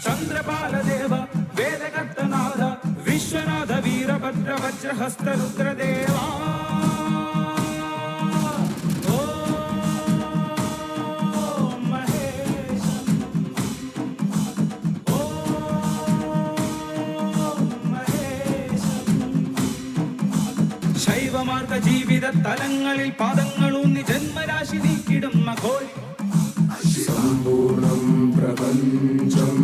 ചന്ദ്രപാലദേവ വേദകർത്തനാഥ വിശ്വനാഥ വീരഭദ്ര വജ്രഹസ്ത രുദ്രദേവാ ശൈവമാർഗ ജീവിത തലങ്ങളിൽ പാദങ്ങളൂന്നി ജന്മരാശി നീക്കിടും മഘോരി സമ്പൂർണം പ്രപഞ്ചം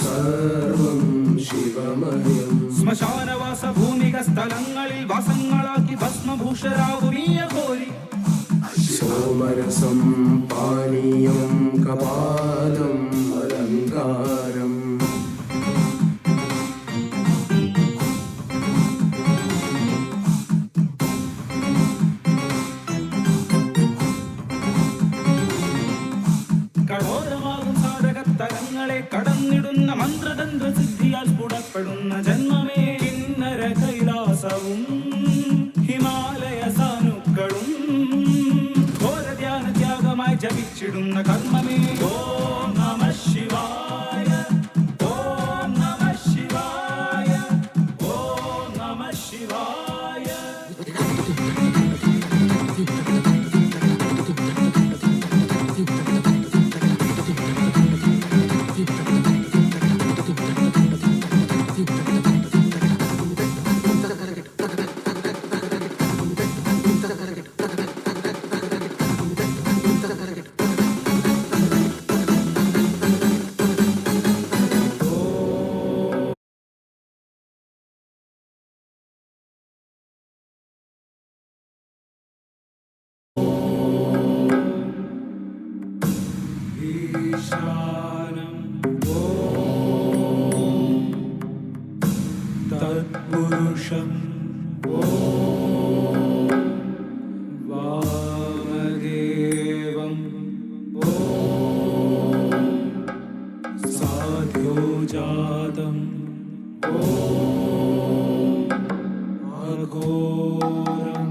സർവം ശിവമയം ശ്മശാനവാസ ഭൂമിക സ്ഥലങ്ങളിൽ വാസങ്ങളാക്കി ഭസ്മഭൂഷരാകുമീയ ഘോരി സോമരസം പാനീയം കപാലം അലങ്കാരം കഠോരമാകും സാധകത്തലങ്ങളെ കടന്നിടുന്ന മന്ത്രതന്ത്ര സിദ്ധിയാൽ സ്ഫുടപ്പെടുന്ന ജന്മമേ കിന്നര കൈലാസവും ഹിമാലയ സാനുക്കളും ഘോരധ്യാന ത്യാഗമായി ജപിച്ചിടുന്ന കർമ്മമേ ഓം നമഃ ശിവായ ഓം നമഃ ശിവായ ഓം നമഃ ശിവായ. ഈശാനം ഓം തത്പുരുഷം ഓം വാമദേവം ഓം സാധ്യോജാതം ഓം അഘോരം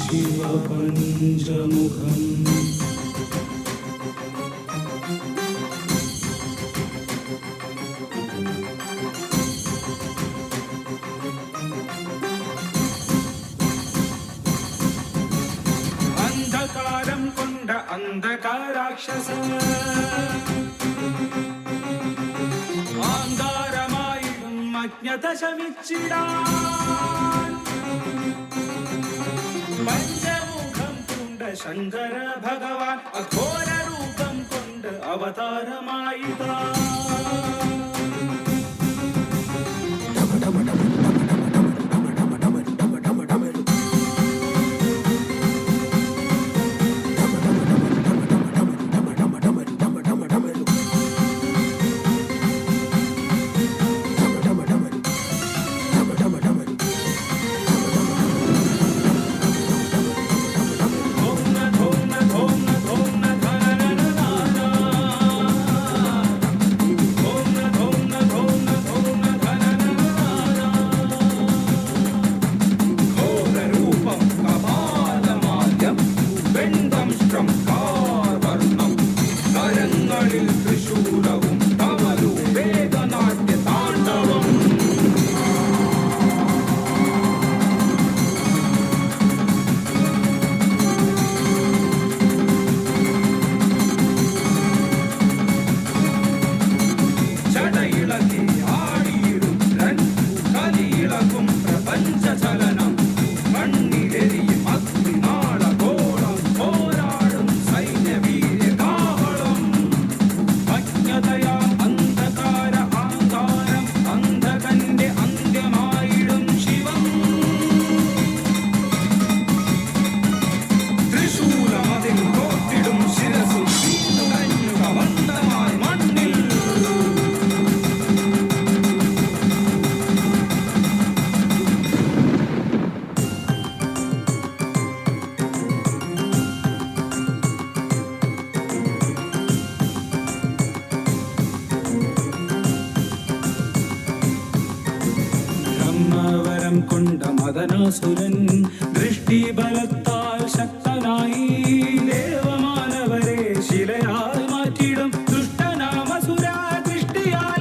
ശിവപഞ്ചമുഖം അന്ധകാരാക്ഷസ ആന്താരമായിടും അജ്ഞത ശമിച്ചിടാൻ പഞ്ചമുഖം പൂണ്ട ശങ്കര ഭഗവാൻ അഘോര രൂപം കൊണ്ട് അവതാരമായിതാ കൊണ്ട മദനാസുരൻ ദൃഷ്ടിബലത്താൽ ശക്തനായി ദേവമാനവരെ ശിലയാൽ മാറ്റിടും ദുഷ്ടനാമസുര ദൃഷ്ടിയാൽ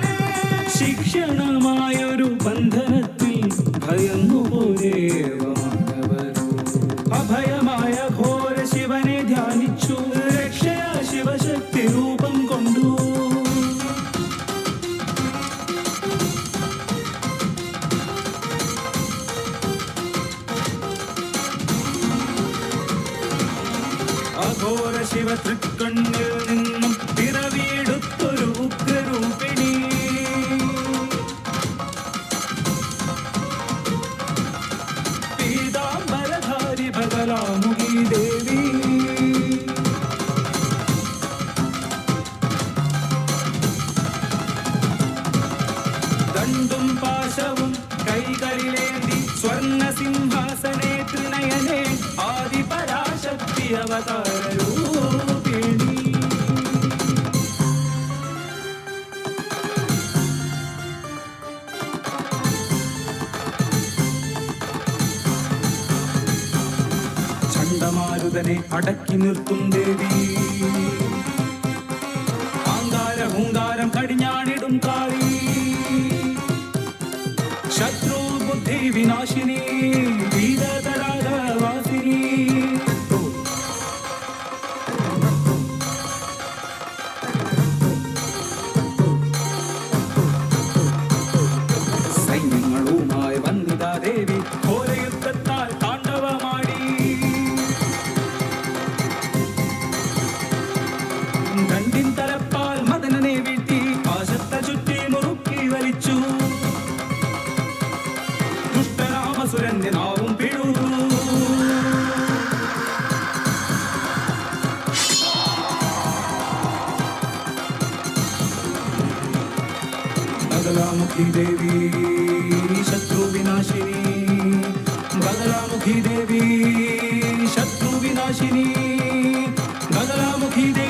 തൃക്കണ്ണിൽ നിന്നും പിറവിയെടുത്തൊരു ഉഗ്രരൂപിണി. പീതാംബരധാരി ബദലാമുഖി ദേവി. ദണ്ഡും പാശവും കൈകളിലേന്തി സ്വർണ്ണ സിംഹാസനെ ത്രിനയനെ ആദിപരാശക്തി അവതാരരൂപിണി. ചണ്ഡമാരുതനെ അടക്കി നിർത്തും ദേവി. ആങ്കാര ഹൂങ്കാരം കടിഞ്ഞാണിടും കാളി. ശത്രു ബുദ്ധി വിനാശിനി വീരതടാകവാസിനി. സൈന്യങ്ങളുമായി വന്നിതാ ദേവി ഘോരയുദ്ധത്താൽ താണ്ഡവമാടി. ദണ്ഡിൻ തലപ്പാൽ മദനനെ വീഴ്ത്തി ആശത്ത ചുറ്റി മുറുക്കി വലിച്ചു. ദുഷ്ടരാമസുരന്റെ നാവും പിഴുതു. ബദലാമുഖി ദേവി ശത്രു വിനാശിനി. ബദലാമുഖി ദേവി ശത്രു വിനാശിനി. ബദലാമുഖി ദേവി